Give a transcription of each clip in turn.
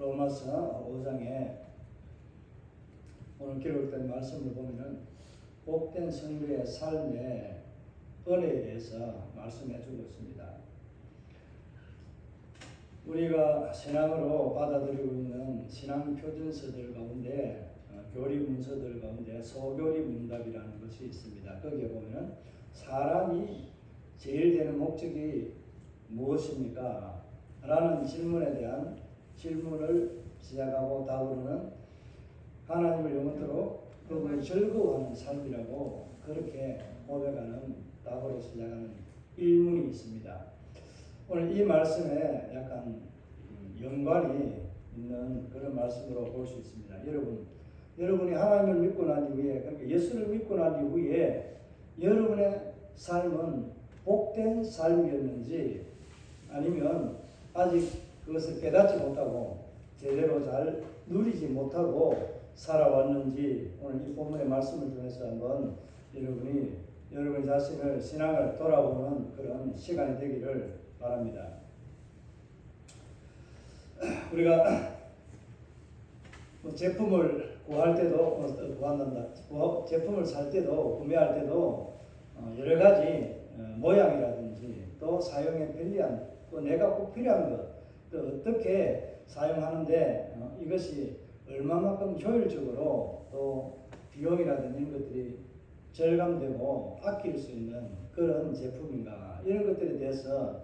로마서 5장에 오늘 기록된 말씀을 보면은 복된 성도의 삶의 은혜에 대해서 말씀해 주고 있습니다. 우리가 신앙으로 받아들이고 있는 신앙 표준서들 가운데 교리 문서들 가운데 소교리 문답이라는 것이 있습니다. 거기에 보면은 사람이 제일 되는 목적이 무엇입니까? 라는 질문에 대한 질문을 시작하고 답으로는 하나님을 영원토록 그분을 즐거워하는 삶이라고 그렇게 고백하는 답으로 시작하는 일문이 있습니다. 오늘 이 말씀에 약간 연관이 있는 그런 말씀으로 볼 수 있습니다. 여러분이 하나님을 믿고 난 이후에, 그러니까 예수를 믿고 난 이후에 여러분의 삶은 복된 삶이었는지 아니면 아직 그것을 깨닫지 못하고 제대로 잘 누리지 못하고 살아왔는지 오늘 이 본문의 말씀을 통해서 한번 여러분 자신을 신앙을 돌아보는 그런 시간이 되기를 바랍니다. 우리가 제품을 구할 때도 제품을 살 때도 구매할 때도 여러 가지 모양이라든지 또 사용에 편리한 또 내가 꼭 필요한 것 또 어떻게 사용하는데 이것이 얼마만큼 효율적으로 또 비용이라든지 이런 것들이 절감되고 아낄 수 있는 그런 제품인가 이런 것들에 대해서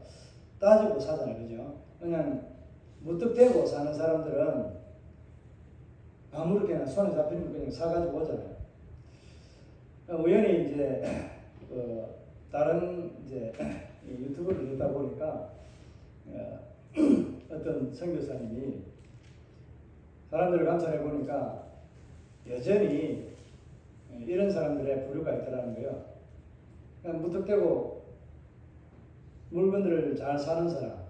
따지고 사잖아요. 그죠? 그냥 무턱대고 사는 사람들은 아무렇게나 손에 잡히는 거 그냥 사가지고 오잖아요. 우연히 이제 다른 이제 유튜브를 듣다 보니까 어떤 선교사님이 사람들을 감찰해 보니까 여전히 이런 사람들의 부류가 있더라는 거예요. 그냥 무턱대고 물건들을 잘 사는 사람,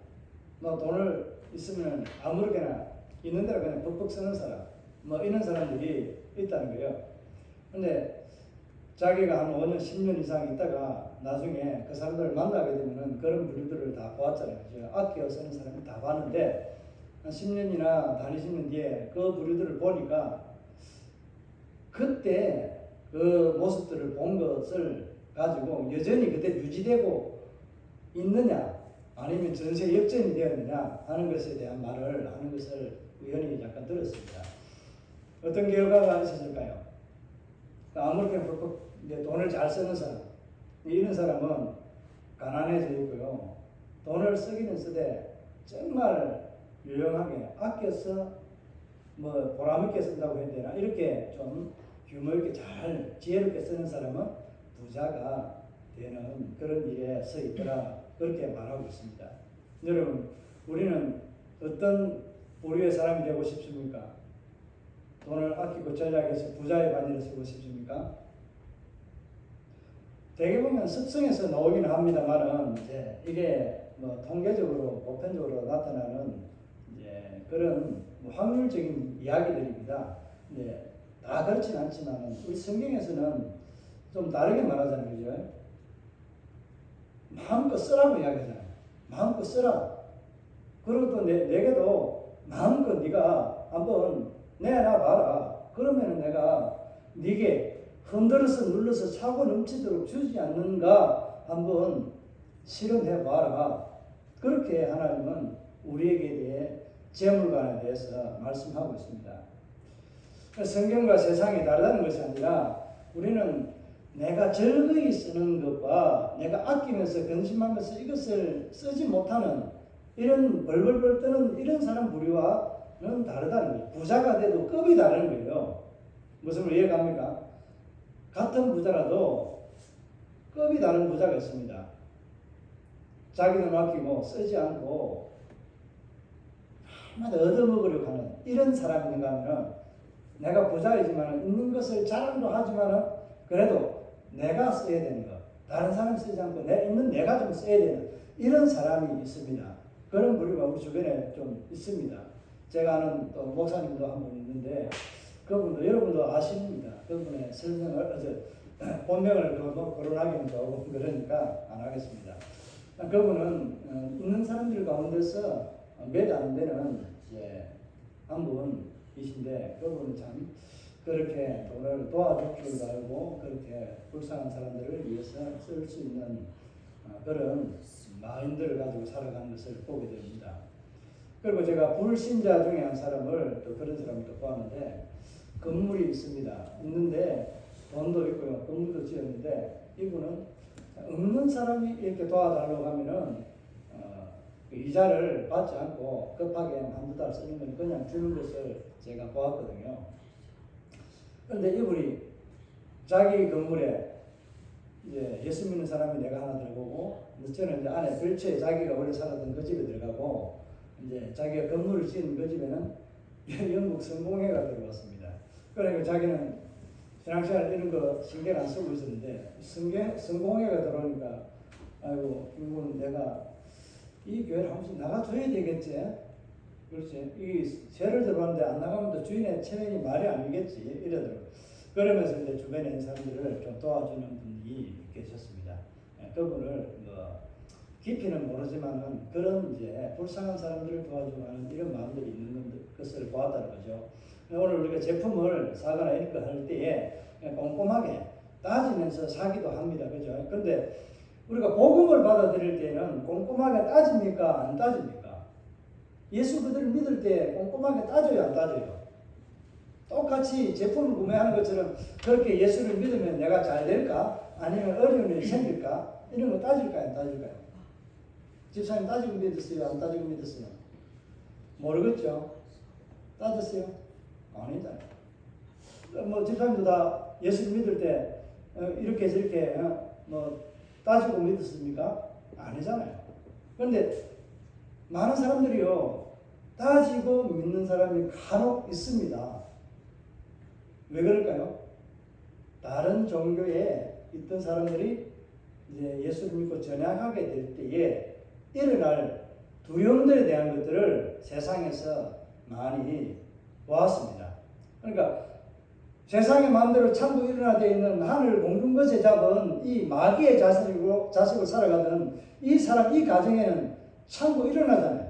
뭐 돈을 있으면 아무렇게나 있는 대로 그냥 벅벅 쓰는 사람, 뭐 이런 사람들이 있다는 거예요. 근데 자기가 한 5년, 10년 이상 있다가 나중에 그 사람들을 만나게 되면은 그런 부류들을 다 보았잖아요. 아껴 쓰는 사람이 다 봤는데 한 10년이나 다니시는 뒤에 그 부류들을 보니까 그때 그 모습들을 본 것을 가지고 여전히 그때 유지되고 있느냐 아니면 전세 역전이 되었느냐 하는 것에 대한 말을 하는 것을 우연히 약간 들었습니다. 어떤 결과가 있었을까요? 아무렇게나 돈을 잘 쓰는 사람, 이런 사람은 가난해져 있고요. 돈을 쓰기는 쓰되 정말 유용하게 아껴서 뭐 보람있게 쓴다고 해야 되나 이렇게 좀 규모 있게 잘 지혜롭게 쓰는 사람은 부자가 되는 그런 일에 서 있더라 그렇게 말하고 있습니다. 여러분 우리는 어떤 부류의 사람이 되고 싶습니까? 돈을 아끼고 전략해서 부자의 바지를 쓰고 싶습니까? 대개 보면 습성에서 나오긴 합니다만은 이게 뭐 통계적으로 보편적으로 나타나는 이제 그런 확률적인 이야기들입니다. 근데 다 그렇진 않지만 우리 성경에서는 좀 다르게 말하잖아요, 그죠? 마음껏 쓰라고 이야기하잖아요. 마음껏 쓰라. 그리고 또 내게도 마음껏 네가 한번 내놔 봐라. 그러면 내가 네게 흔들어서 눌러서 차고 넘치도록 주지 않는가 한번 실험해 봐라. 그렇게 하나님은 우리에게 대해 재물관에 대해서 말씀하고 있습니다. 성경과 세상이 다르다는 것이 아니라 우리는 내가 즐거이 쓰는 것과 내가 아끼면서 근심하면서 이것을 쓰지 못하는 이런 벌벌벌 떠는 이런 사람 부류와는 다르다는 거예요. 부자가 돼도 급이 다른 거예요. 무슨 말 이해갑니까? 같은 부자라도 급이 다른 부자가 있습니다. 자기는 아끼고 쓰지 않고 한마디 얻어먹으려고 하는 이런 사람이 있는가 하면 내가 부자이지만 있는 것을 자랑도 하지만 그래도 내가 써야 되는 것 다른 사람이 쓰지 않고 있는 내가 좀 써야 되는 이런 사람이 있습니다. 그런 부류가 우리 주변에 좀 있습니다. 제가 아는 또 목사님도 한 분 있는데 그분도 여러분도 아십니다. 그분의 설명을 본명을 거론하기는 조금 그러니까 안 하겠습니다. 그분은 있는 사람들 가운데서 몇 안 되는 한 분이신데 그분은 참 그렇게 돈을 도와줄 줄 알고 그렇게 불쌍한 사람들을 위해서 쓸 수 있는 그런 마인드를 가지고 살아가는 것을 보게 됩니다. 그리고 제가 불신자 중에 한 사람을 또 그런 사람을 또 보았는데 건물이 있는데 돈도 있고요, 건물도 지었는데 이분은 없는 사람이 이렇게 도와달라고 하면은 이자를 받지 않고 급하게 한두 달 쓰는 건 그냥 주는 것을 제가 보았거든요. 그런데 이분이 자기 건물에 이제 예수 믿는 사람이 내가 하나 들어오고, 저는 이제 안에 별채에 자기가 원래 살았던 그 집에 들어가고, 이제 자기가 건물을 지은 그 집에는 영국 성공회가 들어왔습니다. 그러니까 자기는 신앙생활 이런 거 신경 안 쓰고 있었는데, 성공회가 들어오니까, 아이고, 이건 내가 이 교회를 한 번씩 나가줘야 되겠지? 그렇지. 이 세를 들어왔는데 안 나가면 또 주인의 체면이 말이 아니겠지. 이러더라고요. 그러면서 이제 주변에 있는 사람들을 좀 도와주는 분이 계셨습니다. 그분을 깊이는 모르지만은 그런 이제 불쌍한 사람들을 도와주고 하는 이런 마음들이 있는 것을 보았다는 거죠. 오늘 우리가 제품을 사거나 이런 거 할 때에 꼼꼼하게 따지면서 사기도 합니다. 그죠? 그런데 우리가 복음을 받아들일 때는 꼼꼼하게 따집니까? 안 따집니까? 예수 그들을 믿을 때 꼼꼼하게 따져요? 안 따져요? 똑같이 제품을 구매하는 것처럼 그렇게 예수를 믿으면 내가 잘 될까? 아니면 어려움이 생길까? 이런 거 따질까요? 안 따질까요? 집사님 따지고 믿었어요? 안 따지고 믿었어요? 모르겠죠? 따졌어요? 아니잖아요. 집사님도 다 예수를 믿을 때 이렇게 저렇게 따지고 믿었습니까? 아니잖아요. 그런데 많은 사람들이요, 따지고 믿는 사람이 간혹 있습니다. 왜 그럴까요? 다른 종교에 있던 사람들이 이제 예수를 믿고 전향하게 될 때에 일어날 두려움들에 대한 것들을 세상에서 많이 보았습니다. 그러니까 세상의 마음대로 참고 일어나되어 있는 하늘 공중 것에 잡은 이 마귀의 자식으로 살아가던 이 사람, 이 가정에는 참고 일어나잖아요.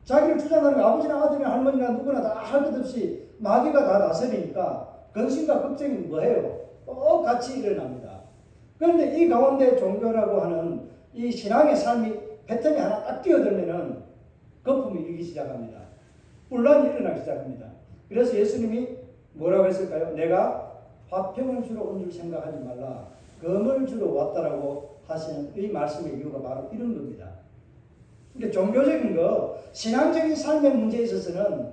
자기를 주장하는 아버지나 아들이나 할머니나 누구나 다 할 것 없이 마귀가 다 다스리니까 근심과 걱정이 뭐예요? 똑같이 일어납니다. 그런데 이 가운데 종교라고 하는 이 신앙의 삶이 패턴이 하나 딱 뛰어들면은 거품이 일기 시작합니다. 분란이 일어나기 시작합니다. 그래서 예수님이 뭐라고 했을까요? 내가 화평을 주러 온 줄 생각하지 말라. 검을 주러 왔다라고 하시는 이 말씀의 이유가 바로 이런 겁니다. 근데 종교적인 거, 신앙적인 삶의 문제에 있어서는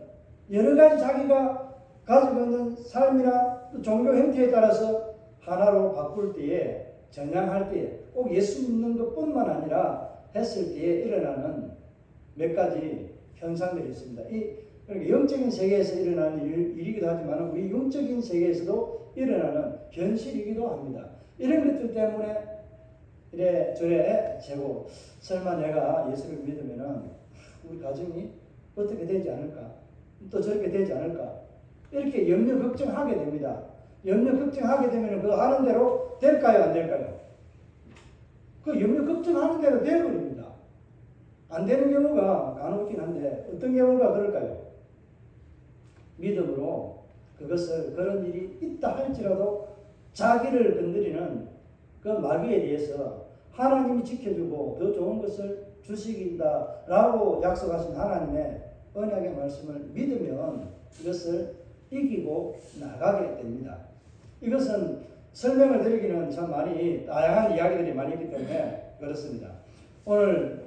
여러 가지 자기가 가지고 있는 삶이나 종교 형태에 따라서 하나로 바꿀 때에, 전향할 때에 꼭 예수 믿는 것뿐만 아니라 했을 때에 일어나는 몇 가지 현상들이 있습니다. 그러니까 영적인 세계에서 일어나는 일이기도 하지만 우리 영적인 세계에서도 일어나는 현실이기도 합니다. 이런 것들 때문에 이래저래 재고 설마 내가 예수를 믿으면은 우리 가정이 어떻게 되지 않을까? 또 저렇게 되지 않을까? 이렇게 염려 걱정하게 됩니다. 염려 걱정하게 되면 그 하는 대로 될까요? 안 될까요? 그 염려 걱정하는 대로 되어버립니다. 안 되는 경우가 간혹 있긴 한데 어떤 경우가 그럴까요? 믿음으로 그런 일이 있다 할지라도 자기를 건드리는 그 마귀에 대해서 하나님이 지켜주고 더 좋은 것을 주시긴다라고 약속하신 하나님의 언약의 말씀을 믿으면 이것을 이기고 나가게 됩니다. 이것은 설명을 드리기는 참 많이 다양한 이야기들이 많이 있기 때문에 그렇습니다. 오늘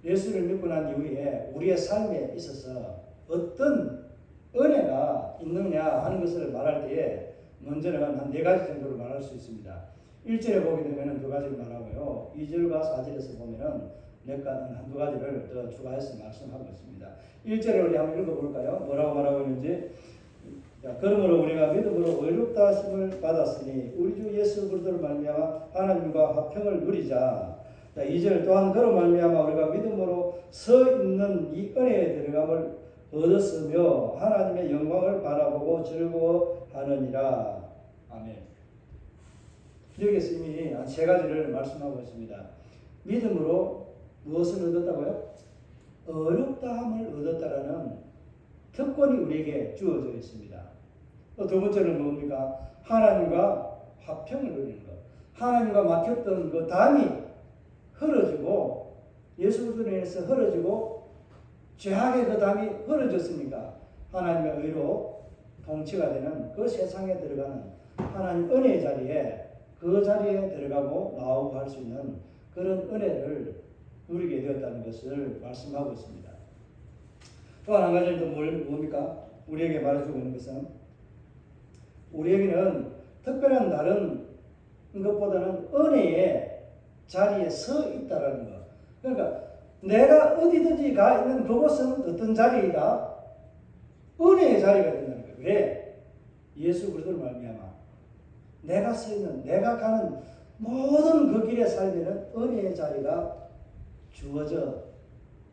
예수를 믿고 난 이후에 우리의 삶에 있어서 어떤 은혜가 있느냐 하는 것을 말할 때에 먼저는 한 4가지 정도를 말할 수 있습니다. 1절에 보게 되면 2가지를 말하고요. 2절과 4절에서 보면은 한두 가지를 더 추가해서 말씀하고 있습니다. 1절에 우리 한번 읽어볼까요? 뭐라고 말하고 있는지. 자, 그러므로 우리가 믿음으로 의롭다 하심을 받았으니 우리 주 예수 그리스도를 말미암아 하나님과 화평을 누리자. 자, 2절 또한 그로 말미암아 우리가 믿음으로 서 있는 이 은혜에 들어감을 얻었으며 하나님의 영광을 바라보고 즐거워하느니라. 아멘. 여기서 이미 한 3가지를 말씀하고 있습니다. 믿음으로 무엇을 얻었다고요? 어렵다함을 얻었다라는 특권이 우리에게 주어져 있습니다. 또 두 번째는 뭡니까? 하나님과 화평을 누리는 것. 하나님과 막혔던 그 담이 흐려지고 예수 그리스도로 인해서 흐려지고 죄악의 그 담이 흐려졌으니까 하나님의 의로 통치가 되는 그 세상에 들어가는 하나님 은혜의 자리에 그 자리에 들어가고 나오고 할 수 있는 그런 은혜를 누리게 되었다는 것을 말씀하고 있습니다. 또 한 가지는 또 뭡니까? 우리에게 말해주고 있는 것은 우리에게는 특별한 다른 것보다는 은혜의 자리에 서 있다라는 것. 그러니까 내가 어디든지 가 있는 그곳은 어떤 자리이다? 은혜의 자리가 된다는 거예요. 왜? 예수 그리스도를 말미암아 내가 서 있는, 내가 가는 모든 그 길의 삶에는 은혜의 자리가 주어져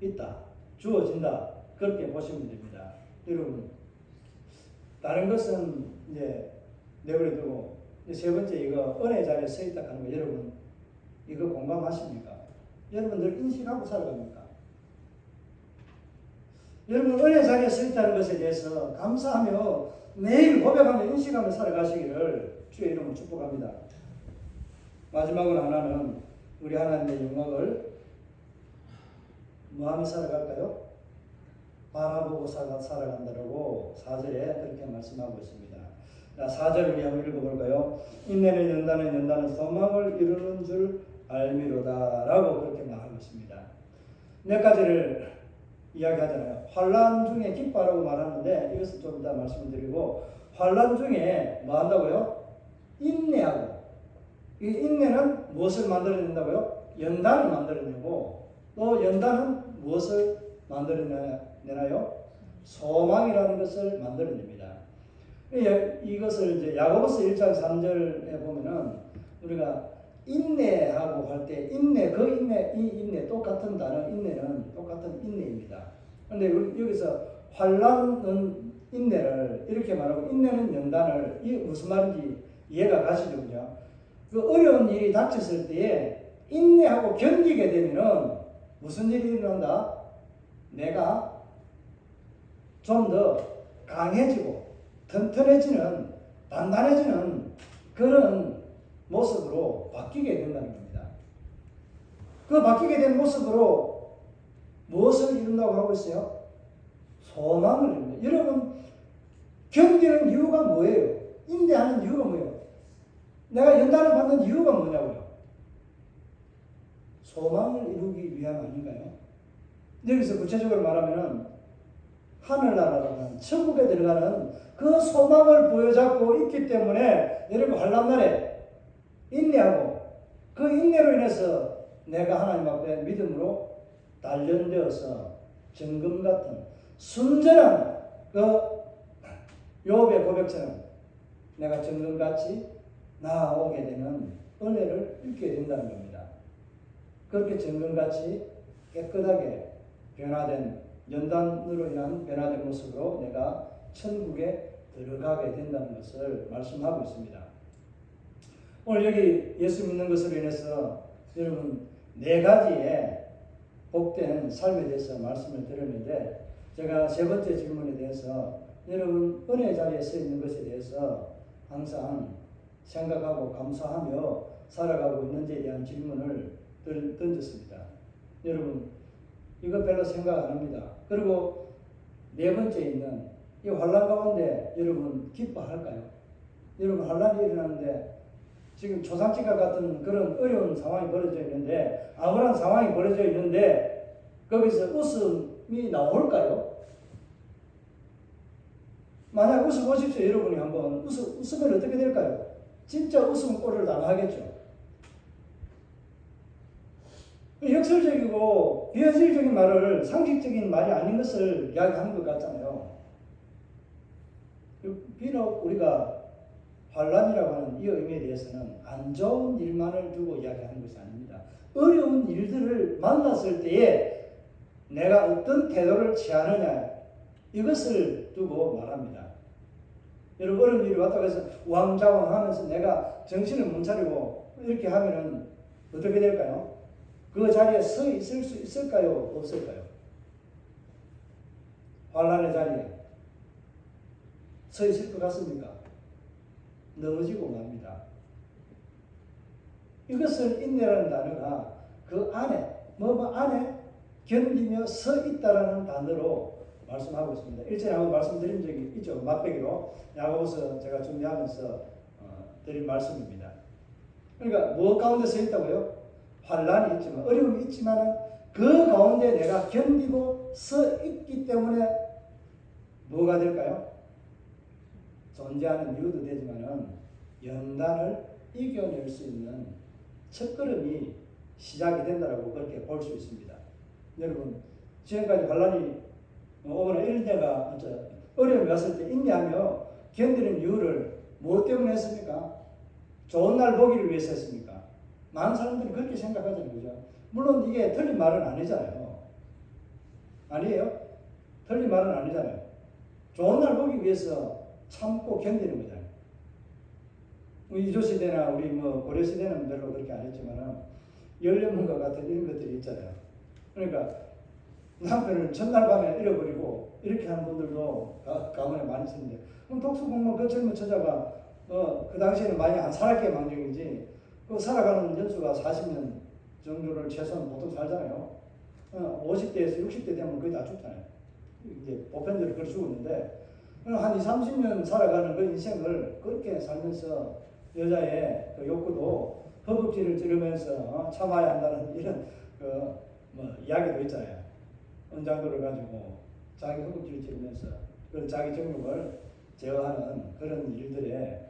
있다. 주어진다. 그렇게 보시면 됩니다. 여러분, 다른 것은 이제 내버려두고 세 번째 이거 은혜의 자리에 서 있다 하는 거 여러분 이거 공감하십니까? 여러분들 인식하고 살아갑니까? 여러분 은혜의 자리에 서 있다는 것에 대해서 감사하며 매일 고백하며 인식하며 살아가시기를 주의 이름으로 축복합니다. 마지막으로 하나는 우리 하나님의 영광을 뭐하며 살아갈까요? 바라보고 살아간다라고 4절에 그렇게 말씀하고 있습니다. 4절 우리 한번 읽어볼까요? 인내는 연단은 소망을 이루는 줄 알미로다 라고 그렇게 말하고 있습니다. 몇 가지를 이야기하잖아요. 환난 중에 기뻐하라고 말하는데 이것은 좀 이따 말씀드리고 환난 중에 뭐 한다고요? 인내하고 이 인내는 무엇을 만들어낸다고요? 연단을 만들어내고 또 연단은 무엇을 만들어내나요? 소망이라는 것을 만들어냅니다. 이것을 이제 야고보서 1장 3절에 보면은 우리가 인내하고 할 때 인내, 그 인내, 이 인내 똑같은 단어 인내는 똑같은 인내입니다. 그런데 여기서 환난은 인내를 이렇게 말하고 인내는 연단을 이 무슨 말인지 이해가 가시죠? 그 어려운 일이 닥쳤을 때에 인내하고 견디게 되면은 무슨 일이 일어난다? 내가 좀 더 강해지고 튼튼해지는 단단해지는 그런 모습으로 바뀌게 된다는 겁니다. 그 바뀌게 된 모습으로 무엇을 이룬다고 하고 있어요? 소망을 이룬다. 여러분 견디는 이유가 뭐예요? 인내하는 이유가 뭐예요? 내가 연단을 받는 이유가 뭐냐고요? 소망을 이루기 위함 아닌가요? 여기서 구체적으로 말하면은 하늘나라라는 천국에 들어가는 그 소망을 부여잡고 있기 때문에 여러분 환난날에 인내하고 그 인내로 인해서 내가 하나님 앞에 믿음으로 단련되어서 정금 같은 순전한 그 욥의 고백처럼 내가 정금같이 나아오게 되는 은혜를 입게 된다는 겁니다. 그렇게 정금같이 깨끗하게 변화된 연단으로 인한 변화된 모습으로 내가 천국에 들어가게 된다는 것을 말씀하고 있습니다. 오늘 여기 예수 믿는 것으로 인해서 여러분 네 가지의 복된 삶에 대해서 말씀을 드렸는데 제가 세 번째 질문에 대해서 여러분 은혜의 자리에 서 있는 것에 대해서 항상 생각하고 감사하며 살아가고 있는지에 대한 질문을 던졌습니다. 여러분 이거 별로 생각 안 합니다. 그리고 네 번째 있는 이 환난 가운데 여러분 기뻐할까요? 여러분 환난이 일어나는데 지금 초상집과 같은 그런 어려운 상황이 벌어져 있는데 암울한 상황이 벌어져 있는데 거기서 웃음이 나올까요? 만약 웃어보십시오. 여러분이 한번 웃으면 어떻게 될까요? 진짜 웃음 꼴을 당하겠죠. 역설적이고 비현실적인 말을 상식적인 말이 아닌 것을 이야기하는 것 같잖아요. 비록 우리가 환난이라고 하는 이 의미에 대해서는 안 좋은 일만을 두고 이야기하는 것이 아닙니다. 어려운 일들을 만났을 때에 내가 어떤 태도를 취하느냐 이것을 두고 말합니다. 여러분 어려운 일이 왔다고 해서 우왕좌왕하면서 내가 정신을 못 차리고 이렇게 하면은 어떻게 될까요? 그 자리에 서 있을 수 있을까요? 없을까요? 환난의 자리에 서 있을 것 같습니까? 넘어지고 맙니다. 이것을 인내라는 단어가 그 안에, 뭐 안에 견디며 서 있다라는 단어로 말씀하고 있습니다. 일전에 한번 말씀드린 적이 있죠. 맛배기로 야고보서 제가 준비하면서 드린 말씀입니다. 그러니까 뭐 가운데 서 있다고요? 환란이 있지만, 어려움이 있지만 그 가운데 내가 견디고 서 있기 때문에 뭐가 될까요? 존재하는 이유도 되지만은 연단을 이겨낼 수 있는 첫걸음이 시작이 된다라고 그렇게 볼 수 있습니다. 여러분, 지금까지 환란이 오거나 이런 때가 어려움이 왔을 때 인내하며 견디는 이유를 무엇 때문에 했습니까? 좋은 날 보기를 위해서 했습니까? 많은 사람들이 그렇게 생각하잖아요. 그죠? 물론 이게 틀린 말은 아니잖아요. 아니에요? 틀린 말은 아니잖아요. 좋은 날 보기 위해서 참고 견디는 거잖아요. 이조시대나 우리 고려시대는 별로 그렇게 안 했지만은 열려문과 같은 이런 것들이 있잖아요. 그러니까 남편을 전날 밤에 잃어버리고 이렇게 하는 분들도 가문에 많이 있는데, 그럼 독수 공무원 그 젊은 처자가 그 당시에는 많이 안 살았기에 망정이지, 그 살아가는 연수가 40년 정도를 최소한 보통 살잖아요. 50대에서 60대 되면 거의 다 죽잖아요. 이제 보편적으로 그렇게 죽었는데, 한 20, 30년 살아가는 그 인생을 그렇게 살면서 여자의 그 욕구도 허벅지를 찌르면서 참아야 한다는 이런 이야기도 있잖아요. 은장도를 가지고 자기 허벅지를 찌르면서 그 자기 정욕을 제어하는 그런 일들에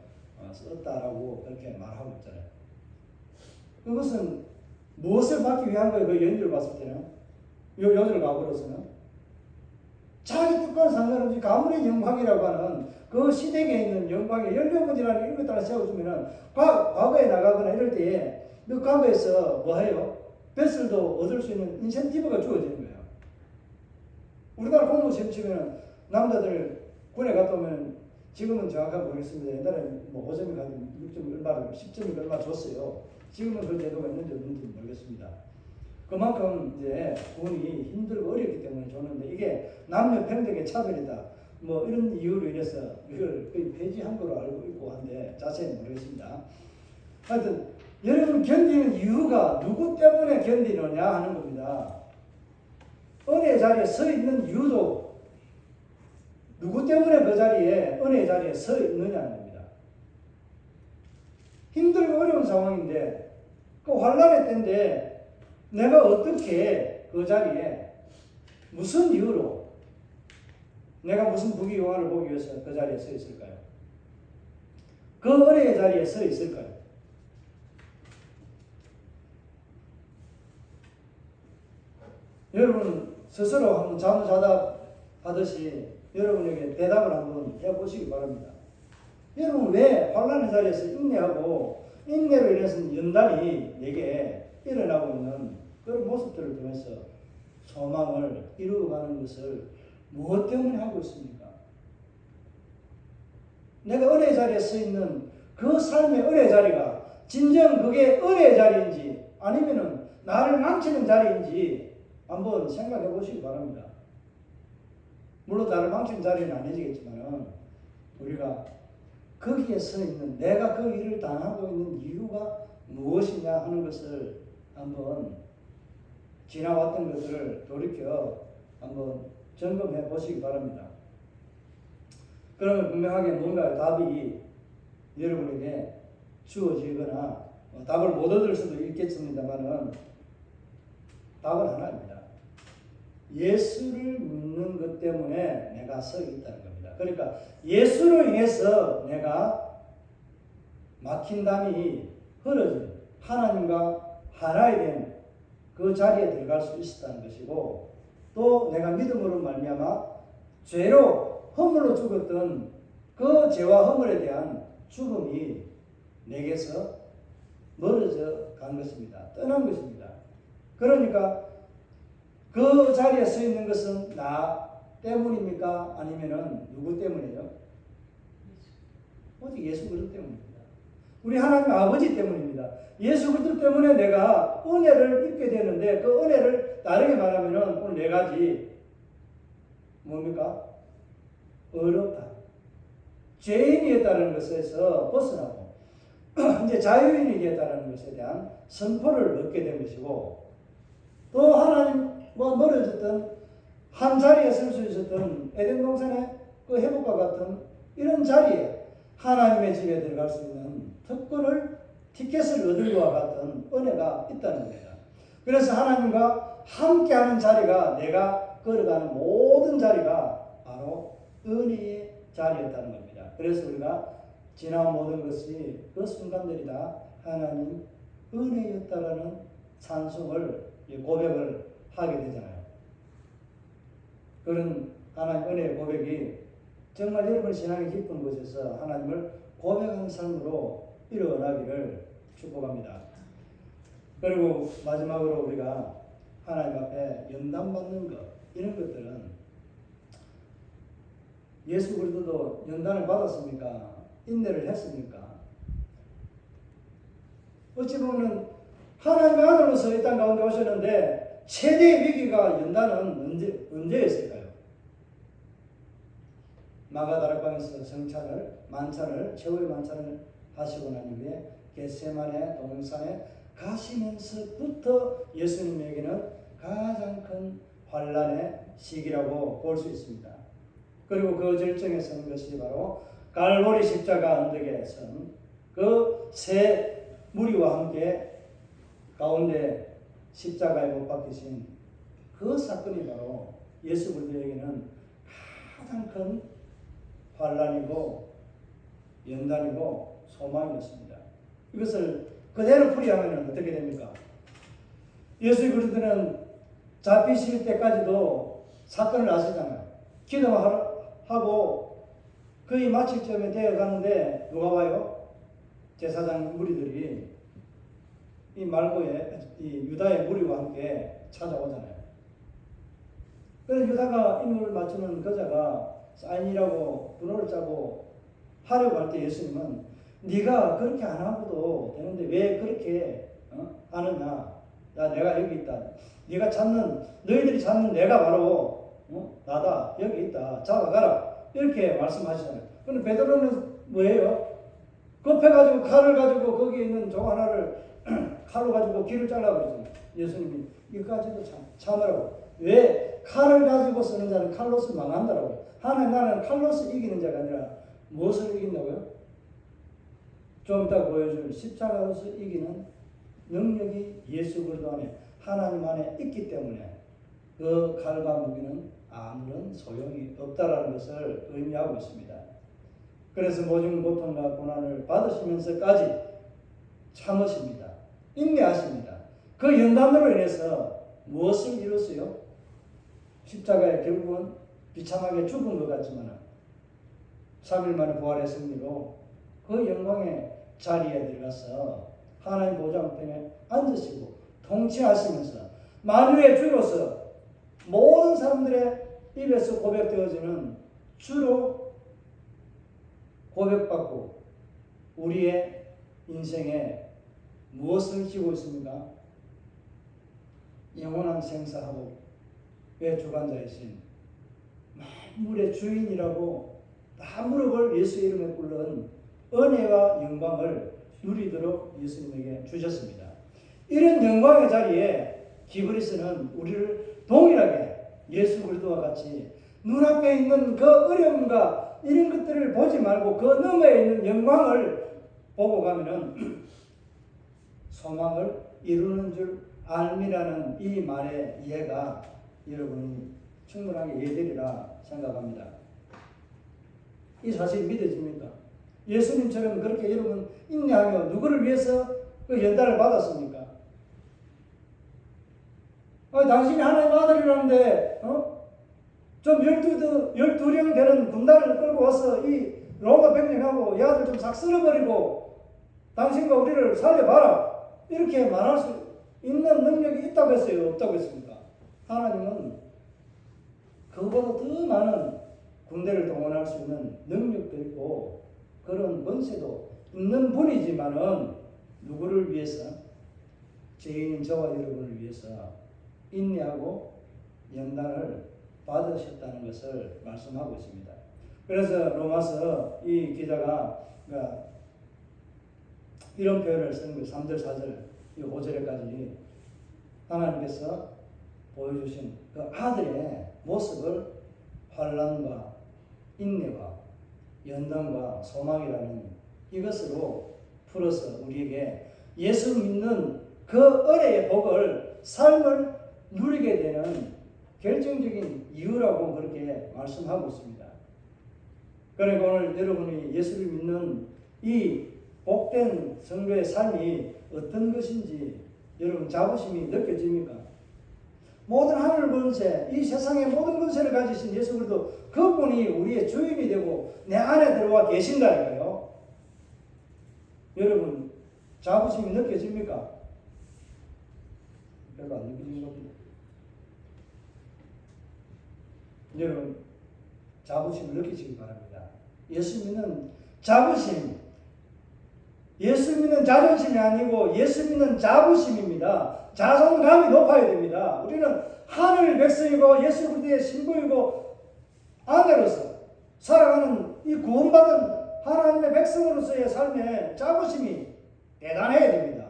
썼다라고 그렇게 말하고 있잖아요. 그것은 무엇을 받기 위한 거예요? 그 연주를 봤을 때는, 요즘을 가버려서는 자기 뜻과는 상관없이 가문의 영광이라고 하는 그 시댁에 있는 영광이 연료문이라는 이런 것들을 세워주면은 과거에 나가거나 이럴 때에 그 과거에서 뭐 해요? 뱃슬도 얻을 수 있는 인센티브가 주어지는 거예요. 우리나라 공무 시험 치면은 남자들 군에 갔다 오면, 지금은 정확하게 모르겠습니다. 옛날에 뭐 5점이 가든 6점 얼마를 10점이 얼마 줬어요. 지금은 그 제도가 있는지 없는지 모르겠습니다. 그만큼 이제 군이 힘들고 어렵기 때문에 줬는데, 이게 남녀 평등의 차별이다, 뭐 이런 이유로 인해서 이걸 거의 폐지한 거로 알고 있고 한데 자세히 모르겠습니다. 하여튼 여러분, 견디는 이유가 누구 때문에 견디느냐 하는 겁니다. 은혜의 자리에 서 있는 이유도 누구 때문에 그 자리에, 은혜의 자리에 서 있느냐는 겁니다. 힘들고 어려운 상황인데, 그 환란의 때인데 내가 어떻게 그 자리에, 무슨 이유로, 내가 무슨 부귀영화를 보기 위해서 그 자리에 서 있을까요? 그 은혜의 자리에 서 있을까요? 여러분 스스로 한번 잠을 자다 하듯이 여러분에게 대답을 한번 해보시기 바랍니다. 여러분, 왜 환란의 자리에서 인내하고 인내로 인해서 연단이 내게 일어나고 있는 그런 모습들을 통해서 소망을 이루어가는 것을 무엇 때문에 하고 있습니까? 내가 은혜의 자리에 서 있는 그 삶의 은혜의 자리가 진정 그게 은혜의 자리인지 아니면은 나를 망치는 자리인지 한번 생각해 보시기 바랍니다. 물론 나를 망치는 자리는 아니지겠지만 우리가 거기에 서 있는, 내가 그 일을 당하고 있는 이유가 무엇이냐 하는 것을 한번 지나왔던 것들을 돌이켜 한번 점검해 보시기 바랍니다. 그러면 분명하게 뭔가 답이 여러분에게 주어지거나 답을 못 얻을 수도 있겠습니다만은 답은 하나입니다. 예수를 믿는 것 때문에 내가 서 있다는 겁니다. 그러니까 예수로 인해서 내가 막힌 담이 흐려진 하나님과 하나에 된 그 자리에 들어갈 수 있었다는 것이고, 또 내가 믿음으로 말미암아 죄로 허물로 죽었던 그 죄와 허물에 대한 죽음이 내게서 멀어져 간 것입니다. 떠난 것입니다. 그러니까 그 자리에 서 있는 것은 나 때문입니까? 아니면은 누구 때문이에요? 오직 예수 그리스도 때문입니다. 우리 하나님 아버지 때문입니다. 예수 그리스도 때문에 내가 은혜를 입게 되는데, 그 은혜를 다르게 말하면은 오늘 4 가지 뭡니까? 어렵다, 죄인이었다는 것에서 벗어나고 이제 자유인이 되었다는 것에 대한 선포를 얻게 된 것이고, 또 하나님과 멀어졌던 한 자리에 설 수 있었던 에덴 동산의 그 회복과 같은 이런 자리에 하나님의 집에 들어갈 수 있는 특권을, 티켓을 얻을 것과 같은 은혜가 있다는 겁니다. 그래서 하나님과 함께하는 자리가, 내가 걸어가는 모든 자리가 바로 은혜의 자리였다는 겁니다. 그래서 우리가 지나온 모든 것이 그 순간들이 다 하나님 은혜였다라는 찬송을, 고백을 하게 되잖아요. 그런 하나님 은혜의 고백이 정말 여러분 신앙의 깊은 곳에서 하나님을 고백하는 삶으로 일어나기를 축복합니다. 그리고 마지막으로 우리가 하나님 앞에 연단받는 것, 이런 것들은 예수 그리스도도 연단을 받았습니까? 인내를 했습니까? 어찌 보면 하나님의 아들로서 이 땅 가운데 오셨는데 최대의 위기가, 연단은 언제였을까요? 마가다락방에서 만찬을, 최후의 만찬을 하시고 난 이후에 겟세마네 동산에 가시면서부터 예수님에게는 가장 큰 환난의 시기라고 볼 수 있습니다. 그리고 그 절정에 선 것이 바로 갈보리 십자가 언덕에 선 그 세 무리와 함께 가운데 십자가에 못 박히신 그 사건이 바로 예수 그리스도에게는 가장 큰 환난이고 연단이고 소망이었습니다. 이것을 그대로 풀이하면 어떻게 됩니까? 예수 그리스도는 잡히실 때까지도 사건을 아시잖아요. 기도하고 거의 마칠 점에 되어 가는데 누가 와요? 제사장 무리들이 이 말고에 이 유다의 무리와 함께 찾아오잖아요. 그래서 유다가 인물을 맞추는 거자가 사인이라고 번호를 짜고 하려고 할 때 예수님은 네가 그렇게 안 하고도 되는데 왜 그렇게 하느냐? 야, 내가 여기 있다. 네가 찾는, 너희들이 찾는 내가 바로 나다. 여기 있다. 잡아가라. 이렇게 말씀하시잖아요. 근데 베드로는 뭐예요? 급해가지고 칼을 가지고 거기에 있는 종 하나를 칼로 가지고 귀를 잘라버리잖아요. 예수님이 이거까지도 참으라고. 왜? 칼을 가지고 쓰는 자는 칼로서 망한다라고. 하나님 나라는 칼로서 이기는 자가 아니라 무엇을 이긴다고요? 좀 이따 보여줄 십자가로서 이기는 능력이 예수 그리스도 안에, 하나님 안에 있기 때문에 그 칼과 무기는 아무런 소용이 없다라는 것을 의미하고 있습니다. 그래서 모든 고통과 고난을 받으시면서까지 참으십니다. 인내하십니다. 그 연단으로 인해서 무엇을 이뤘어요? 십자가에 결국은 비참하게 죽은 것 같지만 3일 만에 부활의 승리로 그 영광의 자리에 들어가서 하나님 보좌우편에 앉으시고 통치하시면서 만유의 주로서 모든 사람들의 입에서 고백되어지는 주로 고백받고 우리의 인생에 무엇을 지고 있습니까? 영원한 생사하고의 주관자이신 만물의 주인이라고 다 무릎을 예수 이름에 꿇는 은혜와 영광을 누리도록 예수님에게 주셨습니다. 이런 영광의 자리에 기브리스는 우리를 동일하게 예수 그리스도와 같이 눈앞에 있는 그 어려움과 이런 것들을 보지 말고 그 너머에 있는 영광을 보고 가면은 소망을 이루는 줄 알미라는 이 말의 이해가 여러분이 충분하게 이해되리라 생각합니다. 이 사실이 믿어집니까? 예수님처럼 그렇게 여러분 인내하며 누구를 위해서 그 연단을 받았습니까? 당신이 하나님 아들이라는데 좀 12령 되는 군단을 끌고 와서 이 로마 병력하고 이 아들 좀 싹 쓸어버리고 당신과 우리를 살려봐라. 이렇게 말할 수 있는 능력이 있다고 했어요? 없다고 했습니까? 하나님은 그보다 더 많은 군대를 동원할 수 있는 능력도 있고 그런 권세도 있는 분이지만은 누구를 위해서? 죄인인 저와 여러분을 위해서 인내하고 연단을 받으셨다는 것을 말씀하고 있습니다. 그래서 로마서 이 기자가 그러니까 이런 표현을 쓴 거예요. 3절, 4절, 이 5절에까지 하나님께서 보여주신 그 아들의 모습을 환난과 인내와 연단과 소망이라는 이것으로 풀어서 우리에게 예수 믿는 그 은혜의 복을 삶을 누리게 되는 결정적인 이유라고 그렇게 말씀하고 있습니다. 그러니까 오늘 여러분이 예수를 믿는 이 복된 성도의 삶이 어떤 것인지 여러분 자부심이 느껴집니까? 모든 하늘 권세, 이 세상의 모든 권세를 가지신 예수 그리스도 그분이 우리의 주인이 되고 내 안에 들어와 계신다니까요. 여러분 자부심이 느껴집니까? 별로 안 느껴지는 겁니다. 여러분 자부심을 느끼시기 바랍니다. 예수 믿는 자부심, 예수 믿는 자존심이 아니고 예수 믿는 자부심입니다. 자존감이 높아야 됩니다. 우리는 하늘 백성이고 예수 그리스도의 신부이고 아내로서 살아가는 이 구원받은 하나님의 백성으로서의 삶에 자부심이 대단해야 됩니다.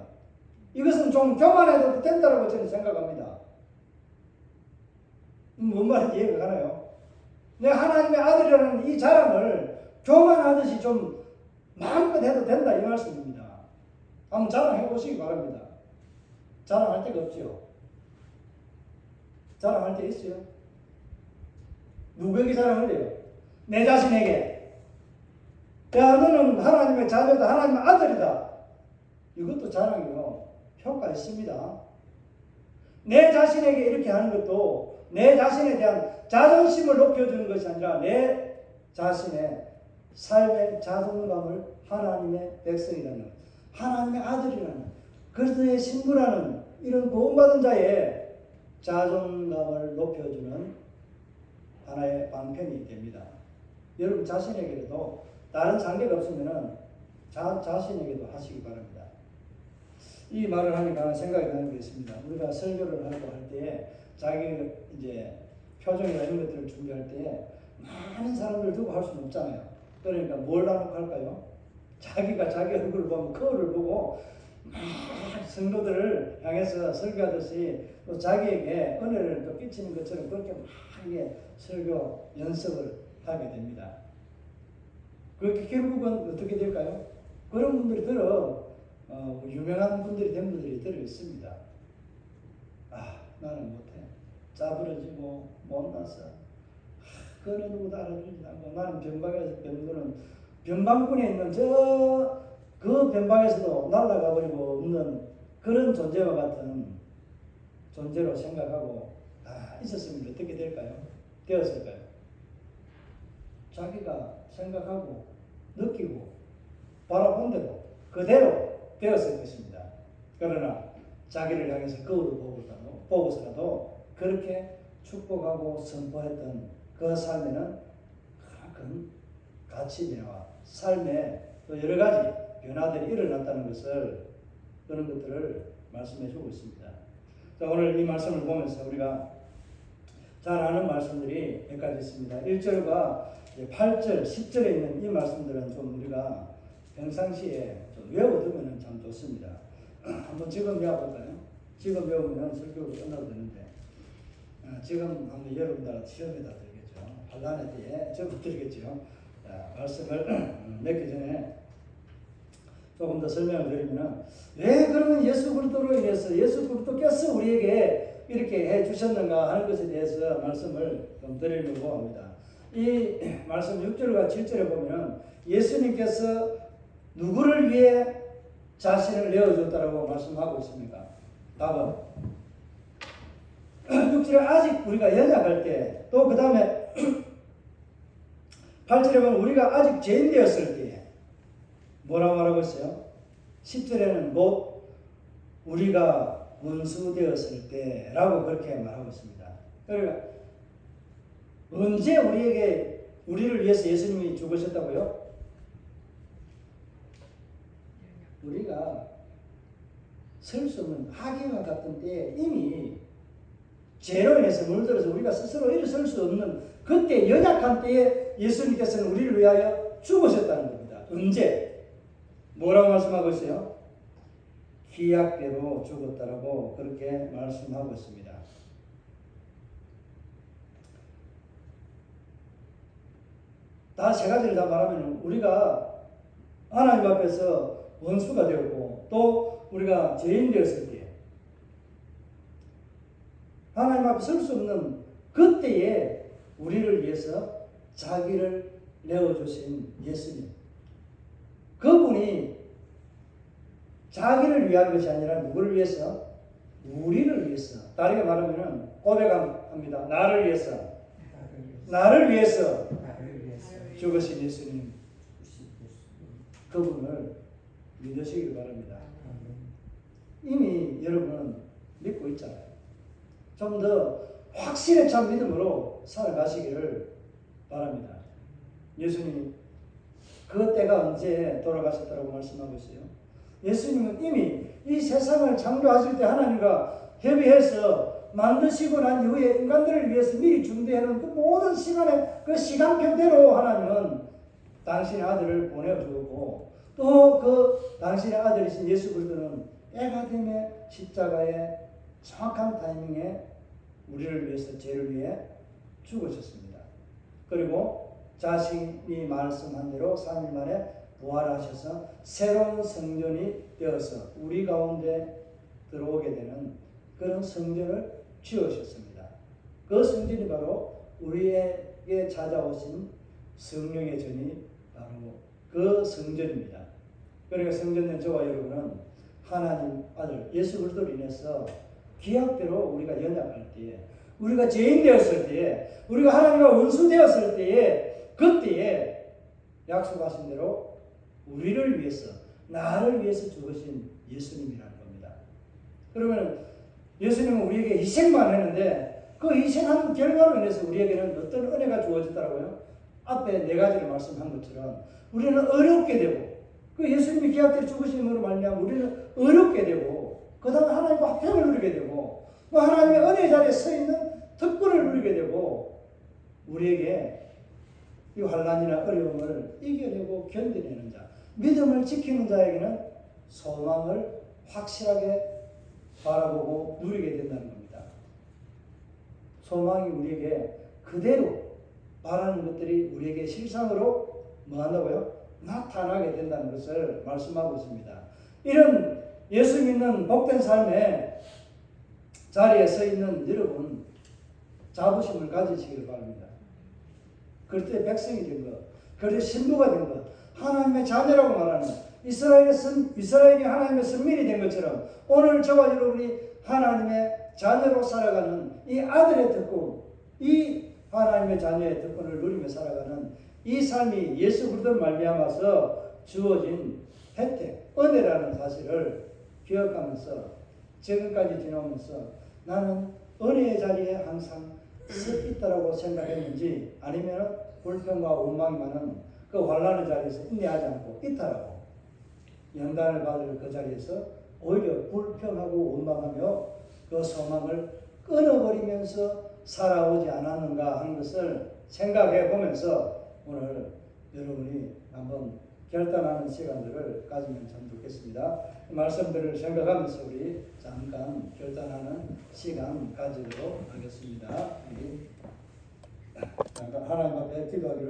이것은 좀 교만해도 된다고 저는 생각합니다. 뭔 말인지 이해가 가나요? 내 하나님의 아들이라는 이 자랑을 교만하듯이 좀 마음껏 해도 된다 이 말씀입니다. 한번 자랑해 보시기 바랍니다. 자랑할 데가 없죠. 자랑할 데 있어요? 누구에게 자랑을 해요? 내 자신에게. 야 너는 하나님의 자녀다, 하나님의 아들이다. 이것도 자랑이요. 효과 있습니다. 내 자신에게 이렇게 하는 것도 내 자신에 대한 자존심을 높여주는 것이 아니라 내 자신의 삶의 자존감을 하나님의 백성이라는, 하나님의 아들이라는, 그리스도의 신부라는 이런 구원받은 자의 자존감을 높여주는 하나의 방편이 됩니다. 여러분 자신에게도 다른 상대가 없으면 자신에게도 하시기 바랍니다. 이 말을 하니까 생각이 나는 게 있습니다. 우리가 설교를 하고 할 때에 자기 이제 표정이나 이런 것들을 준비할 때에 많은 사람들 두고 할 수는 없잖아요. 그러니까 뭘 하놓고 할까요? 자기가 자기 얼굴을 보면 거울을 보고 막 성도들을 향해서 설교하듯이 또 자기에게 은혜를 또 끼치는 것처럼 그렇게 막 이게 설교 연습을 하게 됩니다. 그렇게 결국은 어떻게 될까요? 그런 분들이 유명한 분들이 된 분들이 들어 있습니다. 아, 나는 못해. 짜부러지고 못나서. 그 어느 누구도 알아주지 않고 나는 변방에서 변두는 변방꾼에 있는 그 변방에서도 날아가 버리고 없는 그런 존재와 같은 존재로 생각하고 있었으면 어떻게 될까요? 되었을까요? 자기가 생각하고 느끼고 바라본 대로 그대로 되었을 것입니다. 그러나 자기를 향해서 거울을 보고서라도 그렇게 축복하고 선포했던 그 삶에는 큰 가치변화, 삶에 또 여러 가지 변화들이 일어났다는 것을 그런 것들을 말씀해 주고 있습니다. 자, 오늘 이 말씀을 보면서 우리가 잘 아는 말씀들이 몇 가지 있습니다. 1절과 8절, 10절에 있는 이 말씀들은 좀 우리가 평상시에 좀 외워두면 참 좋습니다. 한번 지금 외워볼까요? 지금 외우면 설교가 끝나도 되는데 지금 한번 여러분들 시험에다 드리겠죠. 환난에 대해 적어 드리겠죠. 말씀을 맺기 전에 조금 더 설명을 드리면 왜 그러면 예수 그리스도로 인해서 예수 그리스도께서 우리에게 이렇게 해 주셨는가 하는 것에 대해서 말씀을 좀 드리려고 합니다. 이 말씀 6절과 7절에 보면 예수님께서 누구를 위해 자신을 내어줬다라고 말씀하고 있습니까? 답은 6절에 아직 우리가 연약할 때, 또 그 다음에 8절에 보면 우리가 아직 죄인 되었을 때에 뭐라고 말하고 있어요? 10절에는 곧 우리가 원수 되었을 때라고 그렇게 말하고 있습니다. 그러니까 언제 우리를 위해서 예수님이 죽으셨다고요? 우리가 설 수 없는 하기와 같은 때에 이미 죄로 인해서 물들어서 우리가 스스로 일어설 수 없는 그때 연약한 때에 예수님께서는 우리를 위하여 죽으셨다는 겁니다. 언제? 뭐라고 말씀하고 있어요? 기약대로 죽었다라고 그렇게 말씀하고 있습니다. 다 세 가지를 다 말하면 우리가 하나님 앞에서 원수가 되었고 또 우리가 죄인 되었을 때 하나님 앞에 설 수 없는 그때에 우리를 위해서 자기를 내어주신 예수님, 그분이 자기를 위한 것이 아니라 누구를 위해서? 우리를 위해서. 다르게 말하면 고백합니다. 나를 위해서 죽으신 예수님, 그분을 믿으시길 바랍니다. 이미 여러분은 믿고 있잖아요. 좀 더 확실히 참 믿음으로 살아가시기를 바랍니다. 예수님이 그 때가 언제 돌아가셨다고 말씀하고 있어요. 예수님은 이미 이 세상을 창조하실 때 하나님과 협의해서 만드시고 난 이후에 인간들을 위해서 미리 준비해놓은 그 모든 시간의 그 시간표대로 하나님은 당신의 아들을 보내주었고 또 그 당신의 아들이신 예수 그리스도는 때가 되매 십자가의 정확한 타이밍에 우리를 위해서 죄를 위해 죽으셨습니다. 그리고 자신이 말씀한 대로 3일 만에 부활하셔서 새로운 성전이 되어서 우리 가운데 들어오게 되는 그런 성전을 지으셨습니다. 그 성전이 바로 우리에게 찾아오신 성령의 전이 바로 그 성전입니다. 그러니까 성전된 저와 여러분은 하나님 아들 예수 그리스도로 인해서 기약대로 우리가 연약할 때에 우리가 죄인 되었을 때에 우리가 하나님과 원수 되었을 때에 그때에 약속하신 대로 우리를 위해서 나를 위해서 죽으신 예수님이라는 겁니다. 그러면 예수님은 우리에게 희생만 했는데 그 희생한 결과로 인해서 우리에게는 어떤 은혜가 주어졌다고요? 앞에 네 가지를 말씀한 것처럼 우리는 어렵게 되고 그 예수님이 기약대로 죽으심으로 말미암아 우리는 어렵게 되고 그 다음에 하나님과 화평을 누리게 되고 또 하나님의 은혜 자리에 서 있는 특권을 누리게 되고 우리에게 이 환난이나 어려움을 이겨내고 견뎌내는 자, 믿음을 지키는 자에게는 소망을 확실하게 바라보고 누리게 된다는 겁니다. 소망이 우리에게 그대로 바라는 것들이 우리에게 실상으로 뭐 한다고요? 나타나게 된다는 것을 말씀하고 있습니다. 이런 예수 믿는 복된 삶의 자리에 서 있는 여러분 자부심을 가지시길 바랍니다. 그때 백성이 된 것, 그때 신부가 된 것, 하나님의 자녀라고 말하는 이스라엘이 하나님의 선민이 된 것처럼 오늘 저와 여러분이 하나님의 자녀로 살아가는 이 아들의 특권, 이 하나님의 자녀의 특권을 누리며 살아가는 이 삶이 예수 그리스도를 말미암아서 주어진 혜택, 은혜라는 사실을 기억하면서 지금까지 지나오면서 나는 은혜의 자리에 항상 서 있다라고 생각했는지 아니면 불평과 원망이 많은 그 환난의 자리에서 인내하지 않고 이탈하고 연단을 받을 그 자리에서 오히려 불평하고 원망하며 그 소망을 끊어버리면서 살아오지 않았는가 하는 것을 생각해 보면서 오늘 여러분이 한번 결단하는 시간들을 가지면 참 좋겠습니다. 말씀들을 생각하면서 우리 잠깐 결단하는 시간 가지도록 하겠습니다. 우리 잠깐 하나님 앞에 기도하기를